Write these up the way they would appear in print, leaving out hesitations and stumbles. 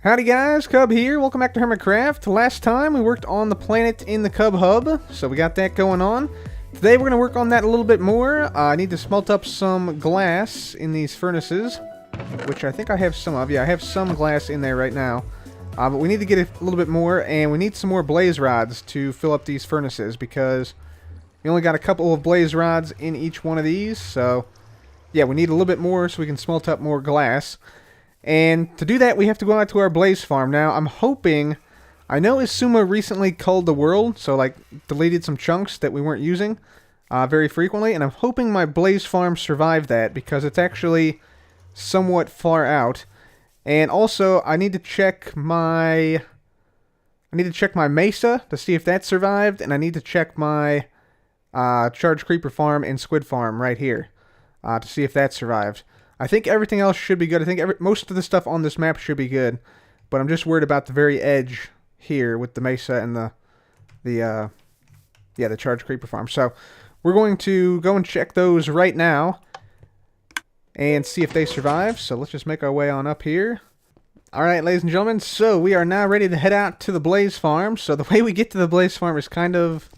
Howdy guys, Cub here. Welcome back to Hermitcraft. Last time we worked on the planet in the Cub Hub, so we got that going on. Today we're going to work on that a little bit more. I need to smelt up some glass in these furnaces, which I think I have some of. Yeah, I have some glass in there right now. But we need to get a little bit more, and we need some more blaze rods to fill up these furnaces, because we only got a couple of blaze rods in each one of these, so yeah, we need a little bit more so we can smelt up more glass. And to do that, we have to go out to our blaze farm. Now, I'm hoping... I know Isuma recently culled the world, so, like, deleted some chunks that we weren't using very frequently, and I'm hoping my blaze farm survived that, because it's actually somewhat far out. And also, I need to check my... mesa to see if that survived, and I need to check my charge creeper farm and squid farm right here to see if that survived. I think everything else should be good. I think most of the stuff on this map should be good, but I'm just worried about the very edge here with the mesa and the charge creeper farm. So we're going to go and check those right now and see if they survive. So let's just make our way on up here. All right, ladies and gentlemen, so we are now ready to head out to the blaze farm. So the way we get to the blaze farm is kind of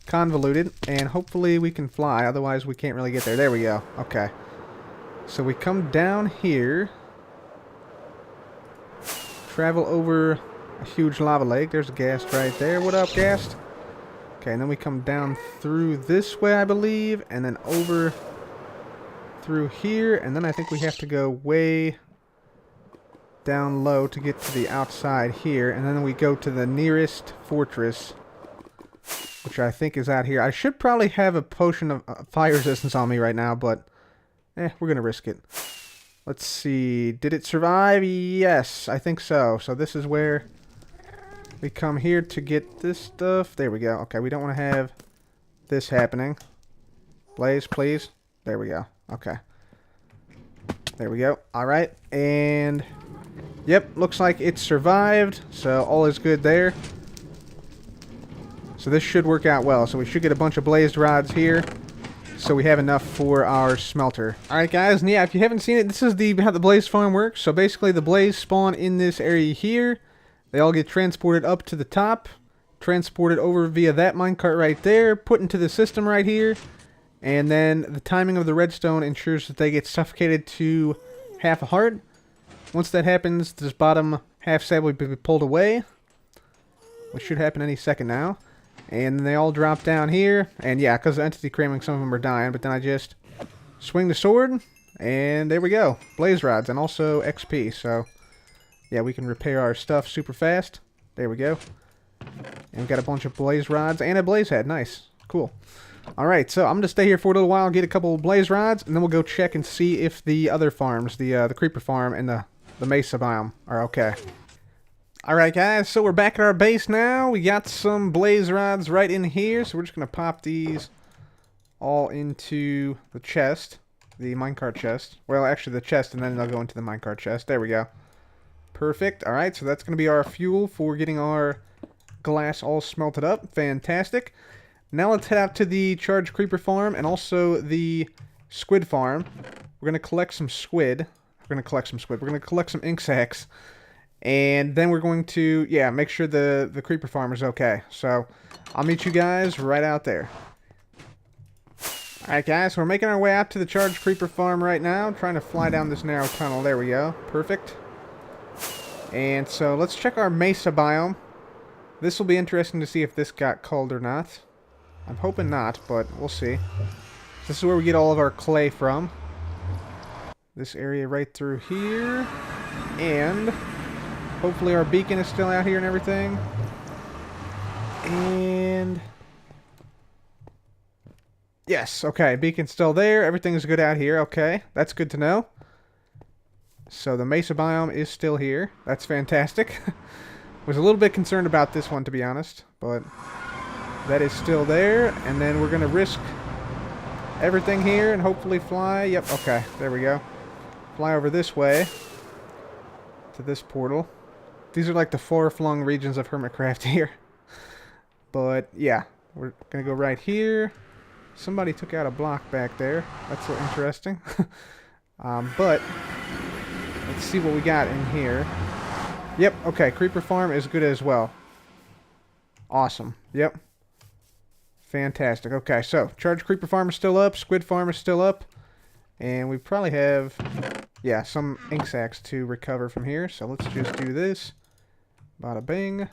convoluted, and hopefully we can fly. Otherwise, we can't really get there. There we go. Okay. So we come down here, travel over a huge lava lake. There's a ghast right there. What up, ghast? Okay, and then we come down through this way, I believe, and then over through here, and then I think we have to go way down low to get to the outside here, and then we go to the nearest fortress, which I think is out here. I should probably have a potion of fire resistance on me right now, but we're going to risk it. Let's see. Did it survive? Yes, I think so. So this is where we come here to get this stuff. There we go. Okay, we don't want to have this happening. Blaze, please. There we go. Okay. There we go. Alright. And, yep, looks like it survived. So all is good there. So this should work out well. So we should get a bunch of blazed rods here, so we have enough for our smelter. Alright guys, and yeah, if you haven't seen it, this is how the blaze farm works. So basically the blaze spawn in this area here. They all get transported up to the top, transported over via that minecart right there, put into the system right here, and then the timing of the redstone ensures that they get suffocated to half a heart. Once that happens, this bottom half stab will be pulled away, which should happen any second now. And then they all drop down here. And yeah, because of entity cramming, some of them are dying. But then I just swing the sword. And there we go. Blaze rods and also XP. So yeah, we can repair our stuff super fast. There we go. And we got a bunch of blaze rods and a blaze head. Nice. Cool. Alright, so I'm going to stay here for a little while, get a couple of blaze rods, and then we'll go check and see if the other farms, the creeper farm and the mesa biome, are okay. Alright guys, so we're back at our base now. We got some blaze rods right in here, so we're just going to pop these all into the chest, the minecart chest. Well, actually the chest, and then they'll go into the minecart chest. There we go. Perfect. Alright, so that's going to be our fuel for getting our glass all smelted up. Fantastic. Now let's head out to the charge creeper farm and also the squid farm. We're going to collect some squid. We're going to collect some ink sacs. And then we're going to, yeah, make sure the creeper farm is okay. So, I'll meet you guys right out there. Alright guys, so we're making our way out to the charge creeper farm right now. I'm trying to fly down this narrow tunnel. There we go. Perfect. And so, let's check our mesa biome. This will be interesting to see if this got culled or not. I'm hoping not, but we'll see. This is where we get all of our clay from. This area right through here. And hopefully our beacon is still out here and everything. And yes, okay, beacon's still there. Everything is good out here. Okay, that's good to know. So the mesa biome is still here. That's fantastic. Was a little bit concerned about this one, to be honest, but that is still there. And then we're going to risk everything here and hopefully fly. Yep, okay, there we go. Fly over this way to this portal. These are like the far-flung regions of Hermitcraft here. But, yeah. We're going to go right here. Somebody took out a block back there. That's so interesting. But, let's see what we got in here. Yep, okay, creeper farm is good as well. Awesome. Yep. Fantastic. Okay, so charge creeper farm is still up, squid farm is still up, and we probably have, yeah, some ink sacs to recover from here. So let's just do this. Bada bing,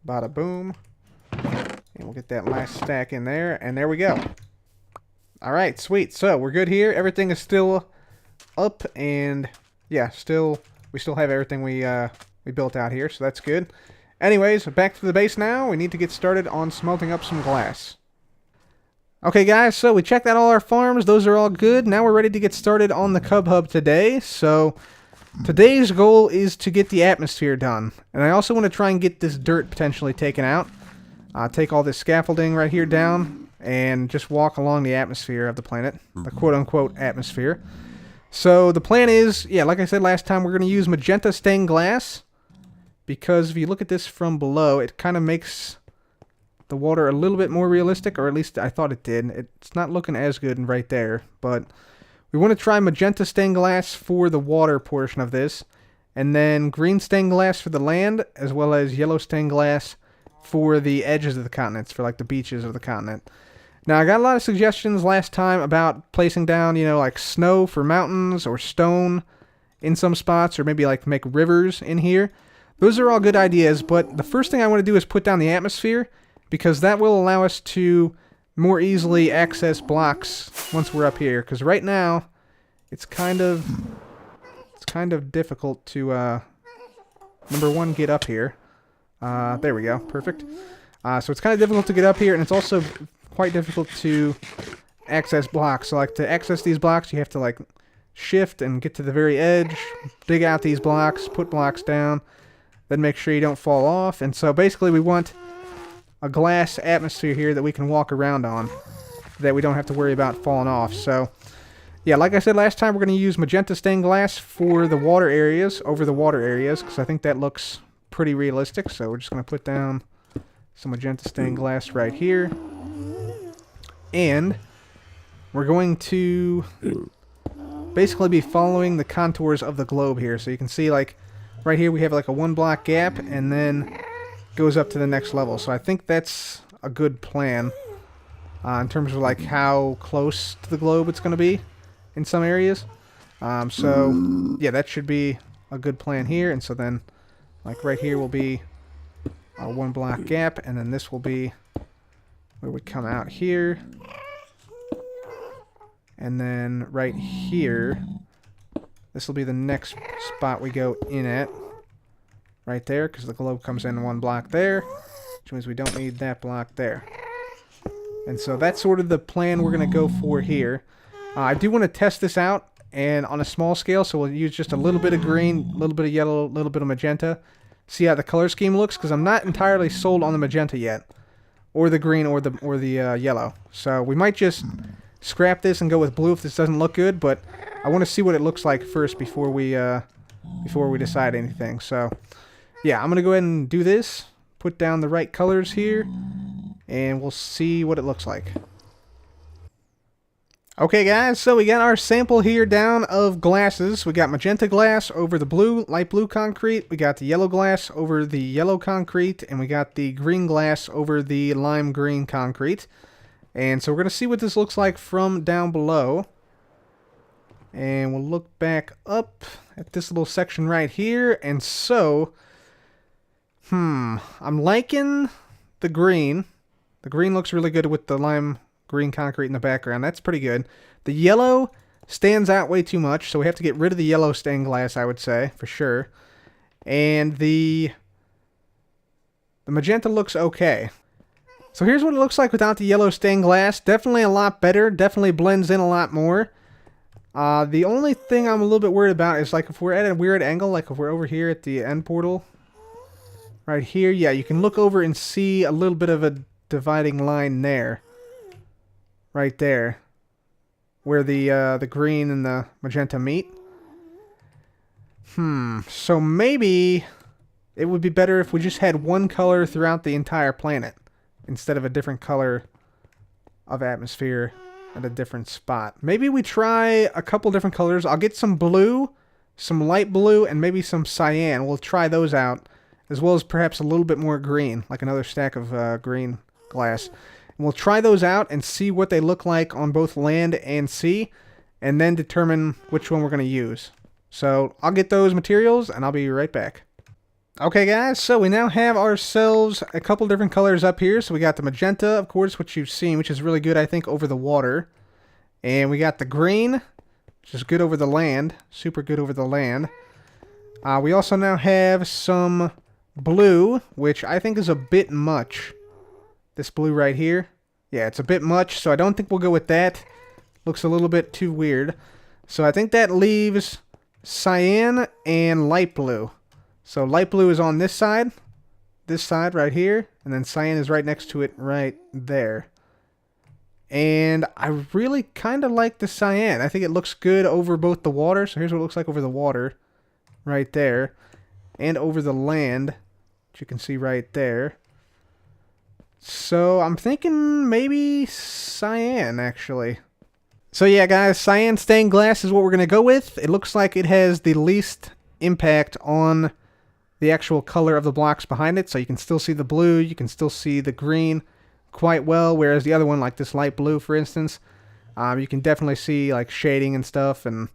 bada boom, and we'll get that last stack in there, and there we go. All right, sweet. So we're good here. Everything is still up, and yeah, we still have everything we built out here, so that's good. Anyways, back to the base now. We need to get started on smelting up some glass. Okay, guys, so we checked out all our farms. Those are all good. Now we're ready to get started on the Cub Hub today. So today's goal is to get the atmosphere done. And I also want to try and get this dirt potentially taken out. Take all this scaffolding right here down and just walk along the atmosphere of the planet, the quote-unquote atmosphere. So the plan is, yeah, like I said last time, we're going to use magenta stained glass. Because if you look at this from below, it kind of makes the water a little bit more realistic, or at least I thought it did. It's not looking as good right there, but we want to try magenta stained glass for the water portion of this, and then green stained glass for the land, as well as yellow stained glass for the edges of the continents, for like the beaches of the continent. Now, I got a lot of suggestions last time about placing down, you know, like snow for mountains, or stone in some spots, or maybe like make rivers in here. Those are all good ideas, but the first thing I want to do is put down the atmosphere, because that will allow us to more easily access blocks once we're up here. Because right now, it's kind of difficult to number one, get up here. There we go, perfect. So it's kind of difficult to get up here, and it's also quite difficult to access blocks. So like to access these blocks, you have to like shift and get to the very edge, dig out these blocks, put blocks down. Then make sure you don't fall off. And so basically we want a glass atmosphere here that we can walk around on, that we don't have to worry about falling off. So yeah, like I said last time, we're going to use magenta stained glass for the water areas, over the water areas, because I think that looks pretty realistic. So we're just going to put down some magenta stained glass right here. And we're going to basically be following the contours of the globe here. So you can see, like, right here we have like a 1 block gap, and then goes up to the next level. So I think that's a good plan in terms of like how close to the globe it's going to be in some areas. So yeah, that should be a good plan here. And so then like right here will be a 1 block gap, and then this will be where we come out here. And then right here, this will be the next spot we go in at. Right there, because the globe comes in 1 block there, which means we don't need that block there. And so that's sort of the plan we're going to go for here. I do want to test this out and on a small scale, so we'll use just a little bit of green, a little bit of yellow, a little bit of magenta. See how the color scheme looks, because I'm not entirely sold on the magenta yet, or the green, or the yellow. So we might just scrap this and go with blue if this doesn't look good, but I want to see what it looks like first before we decide anything. So yeah, I'm going to go ahead and do this, put down the right colors here, and we'll see what it looks like. Okay guys, so we got our sample here down of glasses. We got magenta glass over the blue, light blue concrete, we got the yellow glass over the yellow concrete, and we got the green glass over the lime green concrete. And so we're going to see what this looks like from down below. And we'll look back up at this little section right here. And so, I'm liking the green. The green looks really good with the lime green concrete in the background. That's pretty good. The yellow stands out way too much, so we have to get rid of the yellow stained glass, I would say, for sure. And the magenta looks okay. So here's what it looks like without the yellow stained glass. Definitely a lot better. Definitely blends in a lot more. The only thing I'm a little bit worried about is like if we're at a weird angle, like if we're over here at the end portal, right here, yeah, you can look over and see a little bit of a dividing line there. Right there. Where the green and the magenta meet. So maybe it would be better if we just had one color throughout the entire planet, instead of a different color of atmosphere at a different spot. Maybe we try a couple different colors. I'll get some blue some light blue, and maybe some cyan. We'll try those out, as well as perhaps a little bit more green, like another stack of green glass. And we'll try those out and see what they look like on both land and sea, and then determine which one we're going to use. So I'll get those materials, and I'll be right back. Okay, guys, so we now have ourselves a couple different colors up here. So we got the magenta, of course, which you've seen, which is really good, I think, over the water. And we got the green, which is good over the land. Super good over the land. We also now have some blue, which I think is a bit much. This blue right here. Yeah, it's a bit much, so I don't think we'll go with that. Looks a little bit too weird. So I think that leaves cyan and light blue. So light blue is on this side right here, and then cyan is right next to it right there. And I really kind of like the cyan. I think it looks good over both the water. So here's what it looks like over the water right there, and over the land, which you can see right there. So I'm thinking maybe cyan, actually. So yeah, guys, cyan stained glass is what we're going to go with. It looks like it has the least impact on the actual color of the blocks behind it. So you can still see the blue, you can still see the green quite well, whereas the other one, like this light blue, for instance, you can definitely see like shading and stuff, and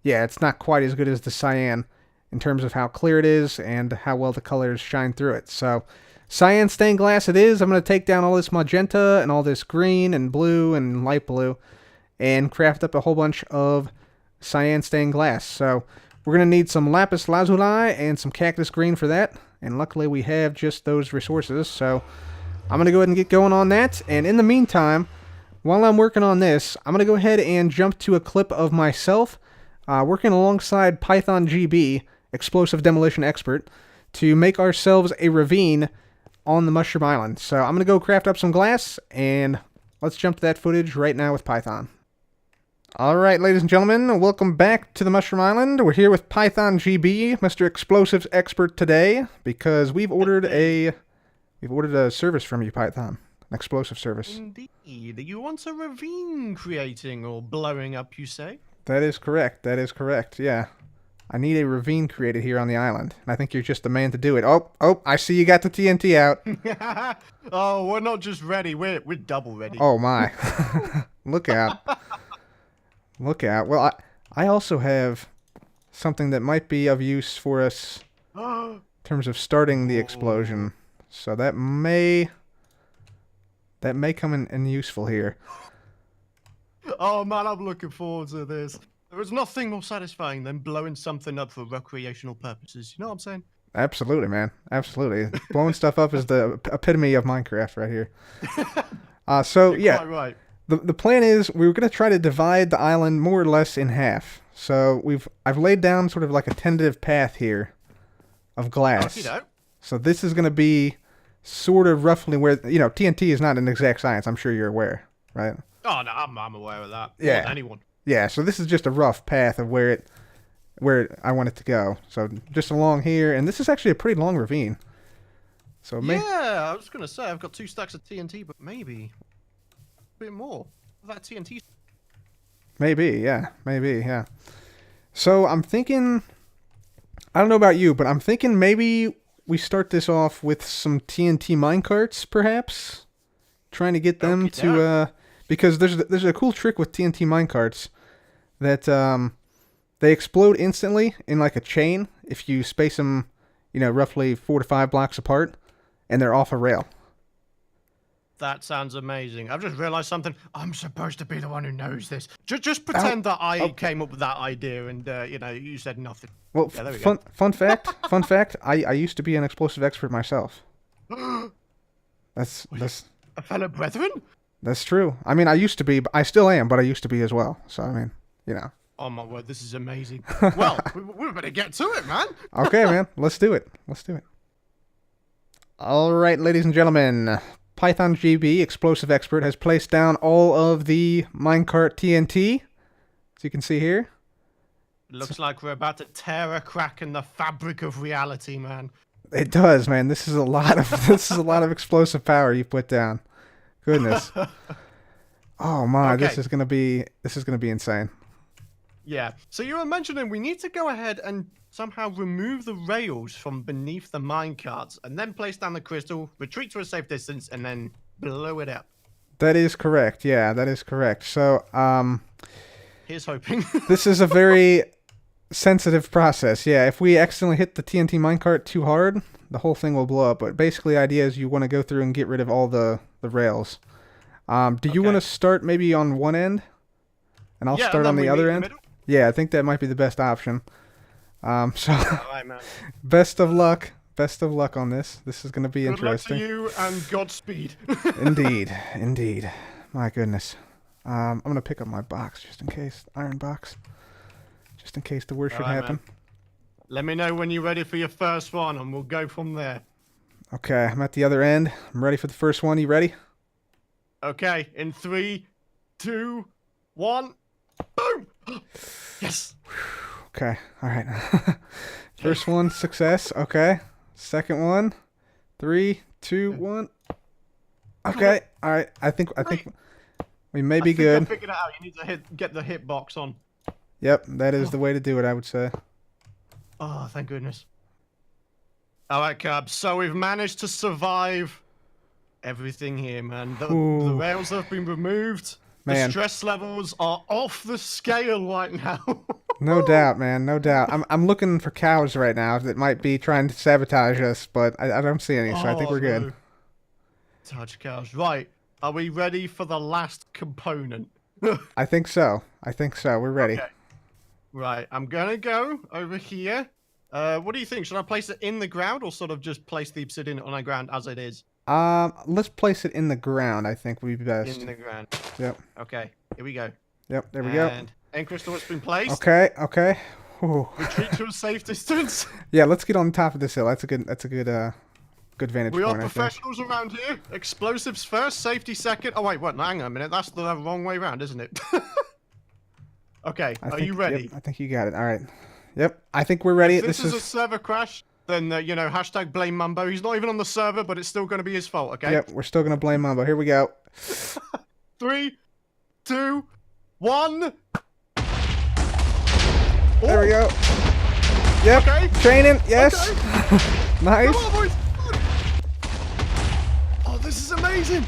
yeah, it's not quite as good as the cyan in terms of how clear it is and how well the colors shine through it. So cyan stained glass it is. I'm going to take down all this magenta and all this green and blue and light blue and craft up a whole bunch of cyan stained glass. So we're going to need some lapis lazuli and some cactus green for that, and luckily we have just those resources, so I'm going to go ahead and get going on that. And in the meantime, while I'm working on this, I'm going to go ahead and jump to a clip of myself working alongside Python GB, Explosive Demolition Expert, to make ourselves a ravine on the Mushroom Island. So I'm going to go craft up some glass, and let's jump to that footage right now with Python. Alright, ladies and gentlemen, welcome back to the Mushroom Island. We're here with Python GB, Mr. Explosives Expert today, because we've ordered a service from you, Python. An explosive service. Indeed. You want a ravine creating or blowing up, you say? That is correct. That is correct, yeah. I need a ravine created here on the island, and I think you're just the man to do it. Oh, I see you got the TNT out. Oh, we're not just ready, we're double ready. Oh my. Look out. Look out. Well, I also have something that might be of use for us in terms of starting the explosion. So that may come in useful here. Oh man, I'm looking forward to this. There is nothing more satisfying than blowing something up for recreational purposes. You know what I'm saying? Absolutely, man. Absolutely. Blowing stuff up is the epitome of Minecraft right here. So, You're yeah. quite right. The plan is we're going to try to divide the island more or less in half. So I've laid down sort of like a tentative path here of glass. Okey-doke. So this is going to be sort of roughly where, TNT is not an exact science. I'm sure you're aware, right? Oh no, I'm aware of that. Yeah. More than anyone. Yeah, so this is just a rough path of where I want it to go. So just along here, and this is actually a pretty long ravine. So Yeah, I was going to say, I've got 2 stacks of TNT, but maybe a bit more. That TNT. Maybe, yeah. So I'm thinking, I don't know about you, but I'm thinking maybe we start this off with some TNT minecarts, perhaps? Trying to get them to, because there's a cool trick with TNT minecarts that they explode instantly in like a chain if you space them, roughly 4 to 5 blocks apart, and they're off a rail. That sounds amazing. I've just realized something. I'm supposed to be the one who knows this. Just pretend that I came up with that idea and, you said nothing. Well, yeah, there we fun fact, I used to be an explosive expert myself. That's a fellow brethren? That's true. I mean, I used to be, but I still am, but I used to be as well. So, I mean, Oh my word, this is amazing. Well, we better get to it, man. Okay, man. Let's do it. All right, ladies and gentlemen. Python GB, Explosive Expert, has placed down all of the minecart TNT, as you can see here. Looks like we're about to tear a crack in the fabric of reality, man. It does, man. This is a lot of explosive power you put down. Goodness. Oh my, Okay. this is gonna be insane. Yeah. So you were mentioning we need to go ahead and somehow remove the rails from beneath the minecarts and then place down the crystal, retreat to a safe distance, and then blow it up. That is correct. Yeah, that is correct. So, Here's hoping. this is a very sensitive process. Yeah, if we accidentally hit the TNT minecart too hard, the whole thing will blow up. But basically, the idea is you want to go through and get rid of all the rails. Do you want to start maybe on one end? And I'll start on the other end? Yeah, I think that might be the best option. So, Alright, man. best of luck. Best of luck on this. This is going to be interesting. Good luck to you and Godspeed. Indeed. Indeed. My goodness. I'm going to pick up my box just in case. Iron box. Just in case the worst should happen. Man. Let me know when you're ready for your first one and we'll go from there. Okay, I'm at the other end. I'm ready for the first one. You ready? Okay, in 3, 2, 1. Boom! Yes! Okay, alright. First one, success. Okay. Second one. 3, 2, 1. Okay, alright. I think we may be good. I figured it out. You need to get the hitbox on. Yep, that is the way to do it, I would say. Oh, thank goodness. Alright, Cubs. So we've managed to survive everything here, man. The rails have been removed. Man. The stress levels are off the scale right now. No doubt, man. No doubt. I'm looking for cows right now that might be trying to sabotage us, but I don't see any, so I think we're good. No. Touch cows. Right. Are we ready for the last component? I think so. We're ready. Okay. Right. I'm gonna go over here. What do you think? Should I place it in the ground or sort of just place the obsidian on the ground as it is? Let's place it in the ground, I think would be best. In the ground. Yep. Okay. Here we go. Yep, there we go. And end crystal has been placed. Okay, okay. Whew. Retreat to a safe distance. Yeah, let's get on the top of this hill. That's a good good vantage We point. are professionals around here. Explosives first, safety second. Oh wait, what? No, hang on a minute. That's the wrong way around, isn't it? Okay, are you ready? Yep, I think you got it. All right. Yep, I think we're ready. If this is a server crash, then you know, hashtag blame Mumbo. He's not even on the server, but it's still going to be his fault. Okay. Yep, we're still gonna blame Mumbo. Here we go. 3, 2, 1. There we go. Yep. Okay. Training. Yes. Okay. Nice. Come on, boys. Oh, this is amazing.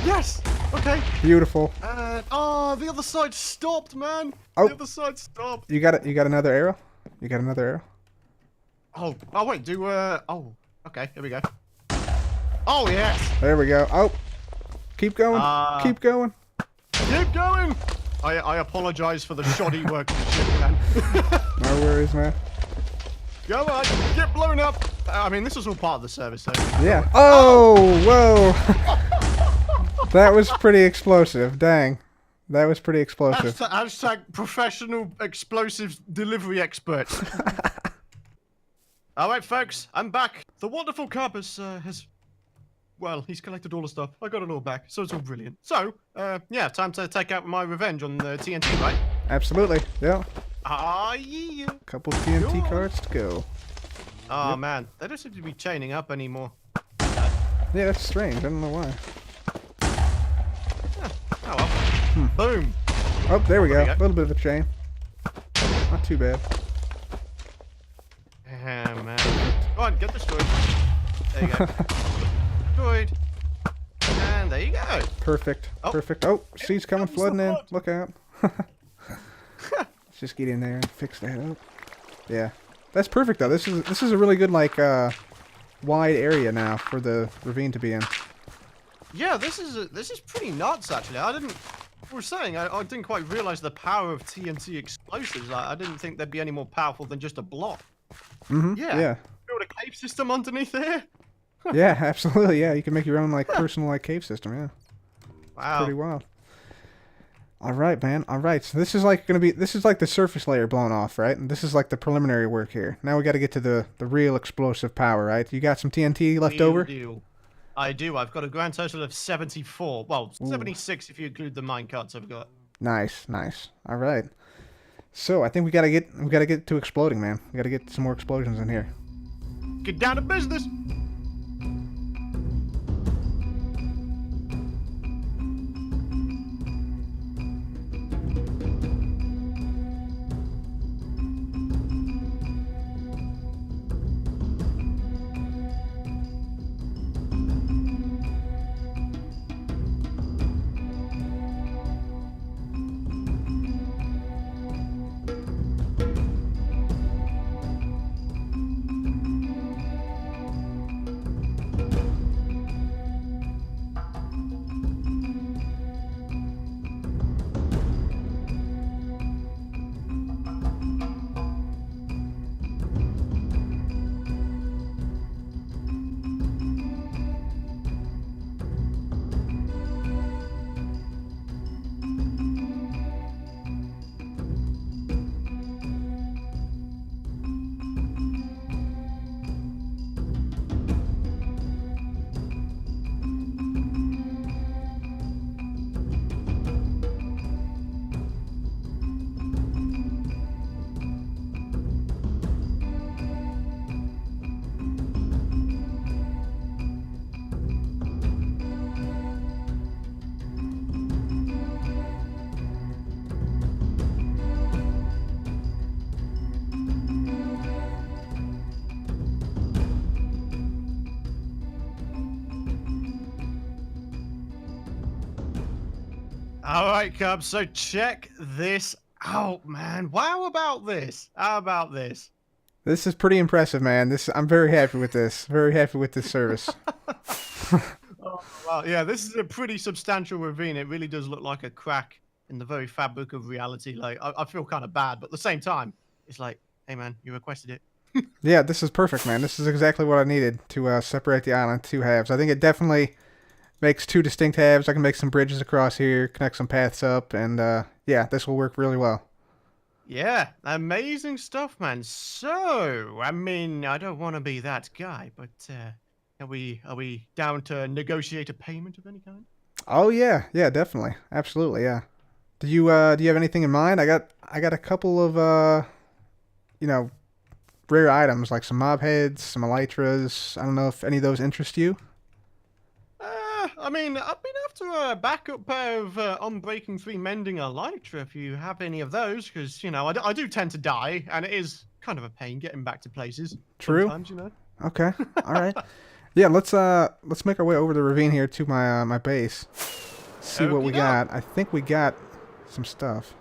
Yes. Okay. Beautiful. And the other side stopped, man. Oh. The other side stopped. You got it. You got another arrow. You got another arrow. Oh wait. Oh. Okay. Here we go. Oh yes. There we go. Oh. Keep going. Keep going. Keep going. I apologize for the shoddy workmanship, man. No worries, man. Go on, get blown up. I mean, this was all part of the service, so. Yeah. Oh, whoa. That was pretty explosive. Dang. That was pretty explosive. Hashtag professional explosives delivery expert. All right, folks, I'm back. The wonderful Carbus has... Well, he's collected all the stuff. I got it all back, so it's all brilliant. So, yeah, time to take out my revenge on the TNT, right? Absolutely. Yeah. Ah, yeah. Couple TNT cards to go. Oh, man. They don't seem to be chaining up anymore. Yeah, that's strange. I don't know why. Oh, well. Boom. Oh, there we go. There we go. A little bit of a chain. Not too bad. Yeah, man. Go on, get destroyed. There you go. Destroyed. And there you go. Perfect. Oh. Perfect. Oh, sea's coming comes the flooding in. flood. Look out. Let's just get in there and fix that up. Yeah. That's perfect though. This is a really good like wide area now for the ravine to be in. Yeah, this is pretty nuts actually. I didn't quite realize the power of TNT explosives. I didn't think they'd be any more powerful than just a block. Mm-hmm. Yeah. Build a cave system underneath there. Yeah, absolutely. Yeah, you can make your own like personal like cave system. Yeah. Wow. Pretty wild. All right, man. All right. So this is like the surface layer blown off, right? And this is like the preliminary work here. Now we got to get to the real explosive power, right? You got some TNT left over? I do. I've got a grand total of 74. Well, 76 if you include the minecarts I've got. Nice, nice. All right. So I think we gotta get to exploding, man. We gotta get some more explosions in here. Get down to business. All right, Cubs. So check this out, man. Wow, about this? How about this? This is pretty impressive, man. I'm very happy with this. Very happy with this service. Oh, wow. Yeah, this is a pretty substantial ravine. It really does look like a crack in the very fabric of reality. Like, I feel kind of bad, but at the same time, it's like, hey, man, you requested it. Yeah, this is perfect, man. This is exactly what I needed to separate the island into two halves. I think it definitely makes two distinct halves. I can make some bridges across here, connect some paths up, and yeah, this will work really well. Yeah, amazing stuff, man. So, I mean, I don't want to be that guy, but are we down to negotiate a payment of any kind? Oh yeah, yeah, definitely, absolutely, yeah. Do you have anything in mind? I got a couple of you know rare items like some mob heads, some elytras. I don't know if any of those interest you. I mean, I've been after a backup pair of Unbreaking 3 Mending Elytra if you have any of those, because, I do tend to die, and it is kind of a pain getting back to places. True. Sometimes. Okay. All right. Yeah, let's make our way over the ravine here to my base. See what we got. I think we got some stuff.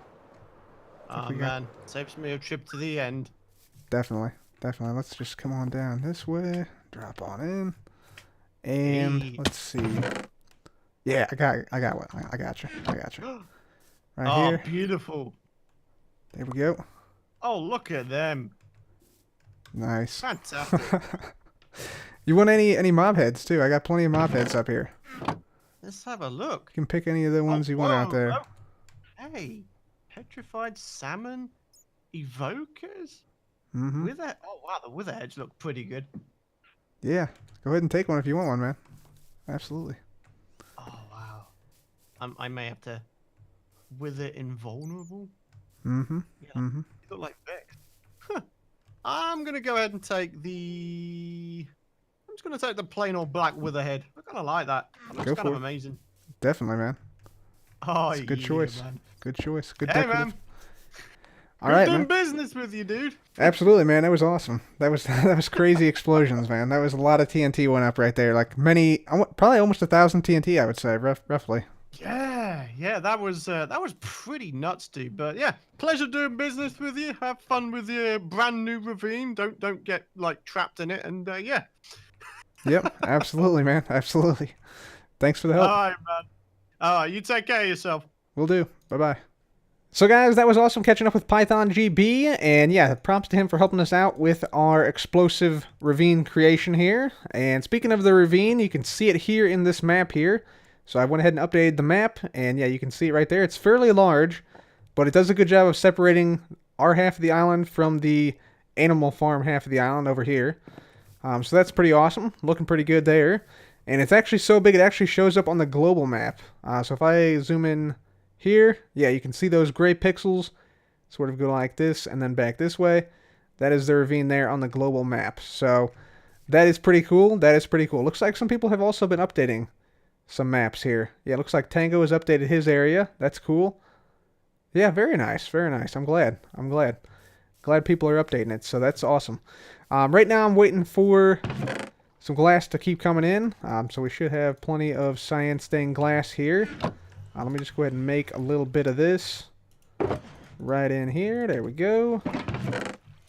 Oh man, saves me a trip to the end. Definitely. Definitely. Let's just come on down this way. Drop on in. And let's see. Yeah, I got one. I got you. Right here. Oh, beautiful. There we go. Oh, look at them. Nice. Fantastic. You want any mob heads too? I got plenty of mob heads up here. Let's have a look. You can pick any of the ones you want out there. Oh. Hey, petrified salmon evokers. Mm-hmm. Oh wow, the wither heads look pretty good. Yeah, go ahead and take one if you want one, man. Absolutely. Oh wow, I may have to wither invulnerable. Mm-hmm. Yeah, mm-hmm. They look like Vex. Huh. I'm gonna go ahead and take the. I'm just gonna take the plain old black witherhead. I kind of like that. That looks kind of amazing. Definitely, man. Oh, it's a good choice. Man. Good choice. Good hey, decorative. man. All right, doing man. business with you, dude. Absolutely, man. That was awesome. That was crazy explosions, man. That was a lot of TNT went up right there. Like probably almost 1,000 TNT, I would say, roughly. Yeah, that was pretty nuts, dude. But yeah, pleasure doing business with you. Have fun with your brand new ravine. Don't get like trapped in it. And yeah. Yep, absolutely, man. Absolutely. Thanks for the help. All right, man. All right, you take care of yourself. Will do. Bye-bye. So guys, that was awesome catching up with Python GB, and yeah, props to him for helping us out with our explosive ravine creation here. And speaking of the ravine, you can see it here in this map here. So I went ahead and updated the map, and yeah, you can see it right there. It's fairly large, but it does a good job of separating our half of the island from the animal farm half of the island over here. So that's pretty awesome. Looking pretty good there. And it's actually so big it actually shows up on the global map. So if I zoom in here, yeah, you can see those gray pixels sort of go like this and then back this way. That is the ravine there on the global map. So that is pretty cool. Looks like some people have also been updating some maps here. Yeah, looks like Tango has updated his area. That's cool. Yeah, very nice. I'm glad. Glad people are updating it. So that's awesome. Right now I'm waiting for some glass to keep coming in. So we should have plenty of cyan stained glass here. Let me just go ahead and make a little bit of this right in here. There we go.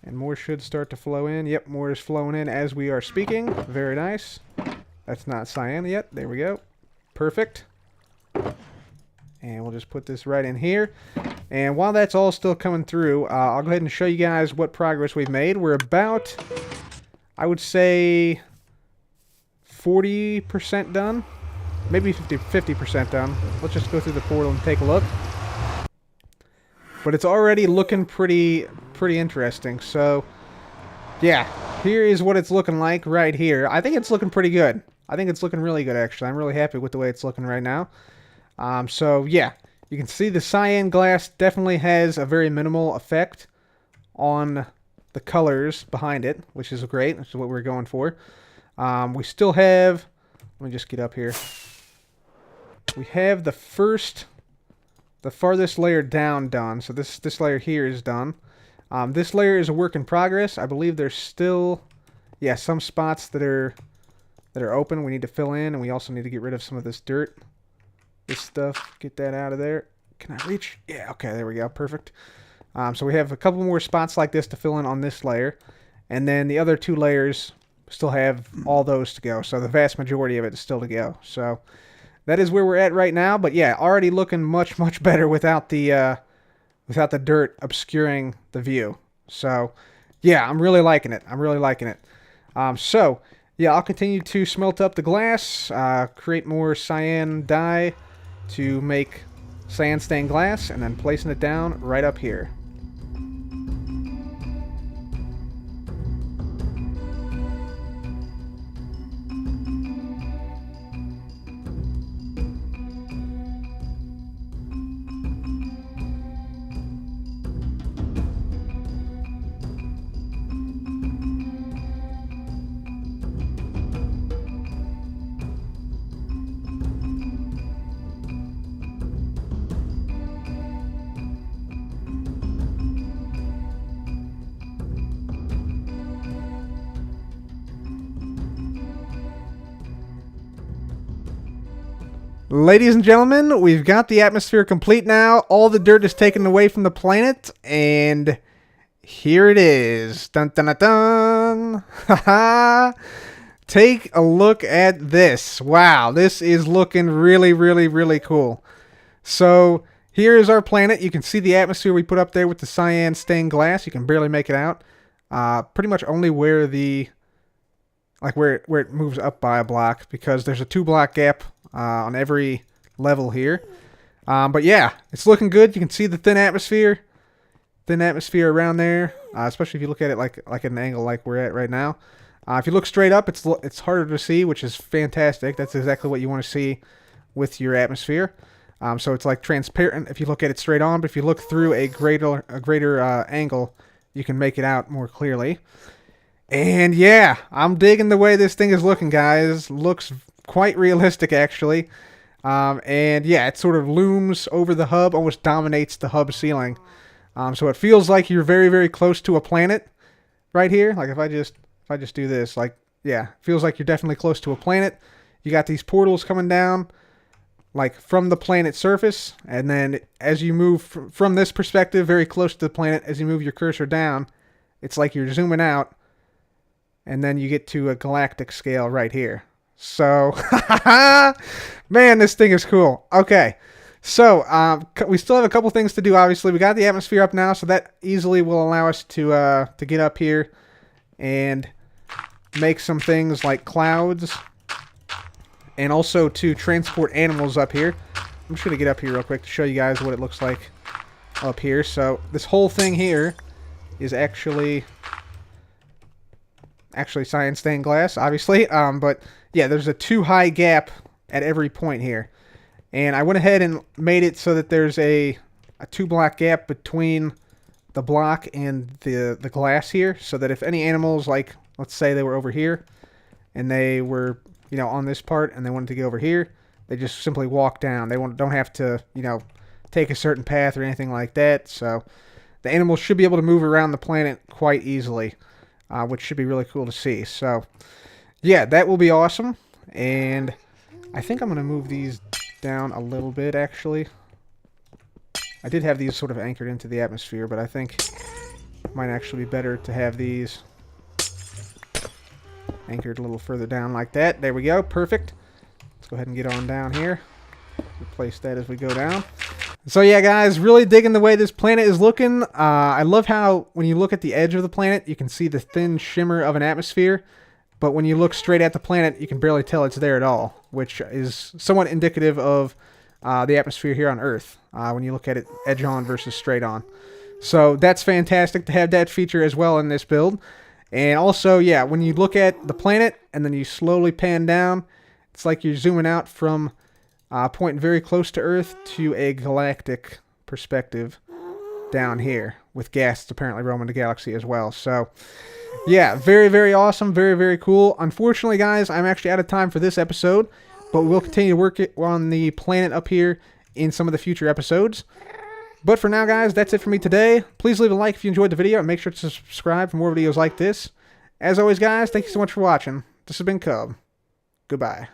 And more should start to flow in. Yep, more is flowing in as we are speaking. Very nice. That's not cyan yet. There we go. Perfect. And we'll just put this right in here. And while that's all still coming through, I'll go ahead and show you guys what progress we've made. We're about, I would say, 40% done. Maybe 50% done. Let's just go through the portal and take a look. But it's already looking pretty interesting. So, yeah, here is what it's looking like right here. I think it's looking pretty good. I think it's looking really good, actually. I'm really happy with the way it's looking right now. So, yeah, you can see the cyan glass definitely has a very minimal effect on the colors behind it, which is great. Which is what we're going for. We still have... Let me just get up here. We have the farthest layer down done. So this layer here is done. This layer is a work in progress. I believe there's still, yeah, some spots that are open we need to fill in, and we also need to get rid of some of this dirt. this stuff. Get that out of there. Can I reach? Yeah, okay, there we go. Perfect. So we have a couple more spots like this to fill in on this layer. And then the other 2 layers still have all those to go. So the vast majority of it is still to go. So that is where we're at right now. But yeah, already looking much, much better without the dirt obscuring the view. So yeah, I'm really liking it. I'm really liking it. So yeah, I'll continue to smelt up the glass, create more cyan dye to make cyan stained glass, and then placing it down right up here. Ladies and gentlemen, we've got the atmosphere complete now. All the dirt is taken away from the planet, and here it is. Dun dun dun dun. Haha. Take a look at this. Wow, this is looking really, really, really cool. So here is our planet. You can see the atmosphere we put up there with the cyan stained glass. You can barely make it out. Pretty much only where the where it moves up by a block, because there's a 2-block gap on every level here. But yeah, it's looking good. You can see the thin atmosphere around there, especially if you look at it like at an angle like we're at right now. If you look straight up, it's harder to see, which is fantastic. That's exactly what you want to see with your atmosphere. So it's like transparent if you look at it straight on, but if you look through a greater angle, you can make it out more clearly. And yeah, I'm digging the way this thing is looking, guys. Looks quite realistic, actually. And yeah, it sort of looms over the hub, almost dominates the hub ceiling. So it feels like you're very, very close to a planet right here. Like if I just do this, like, yeah, feels like you're definitely close to a planet. You got these portals coming down, like from the planet's surface, and then as you move from this perspective, very close to the planet, as you move your cursor down, it's like you're zooming out, and then you get to a galactic scale right here. So, man, this thing is cool. Okay, so we still have a couple things to do. Obviously, we got the atmosphere up now, so that easily will allow us to get up here and make some things like clouds, and also to transport animals up here. I'm just gonna get up here real quick to show you guys what it looks like up here. So this whole thing here is actually cyan stained glass, obviously. But yeah, there's a 2-high gap at every point here, and I went ahead and made it so that there's a 2-block gap between the block and the glass here, so that if any animals, like let's say they were over here and they were, you know, on this part and they wanted to get over here, they just simply walk down. They don't have to, you know, take a certain path or anything like that. So the animals should be able to move around the planet quite easily, which should be really cool to see. So yeah, that will be awesome. And I think I'm going to move these down a little bit, actually. I did have these sort of anchored into the atmosphere, but I think it might actually be better to have these anchored a little further down like that. There we go. Perfect. Let's go ahead and get on down here. Replace that as we go down. So yeah, guys, really digging the way this planet is looking. I love how when you look at the edge of the planet, you can see the thin shimmer of an atmosphere. But when you look straight at the planet, you can barely tell it's there at all, which is somewhat indicative of the atmosphere here on Earth, when you look at it edge on versus straight on. So that's fantastic to have that feature as well in this build. And also, yeah, when you look at the planet and then you slowly pan down, it's like you're zooming out from a point very close to Earth to a galactic perspective down here, with gas apparently roaming the galaxy as well. So yeah, very, very awesome. Very, very cool. Unfortunately, guys, I'm actually out of time for this episode, but we'll continue to work on the planet up here in some of the future episodes. But for now, guys, that's it for me today. Please leave a like if you enjoyed the video, and make sure to subscribe for more videos like this. As always, guys, thank you so much for watching. This has been Cub. Goodbye.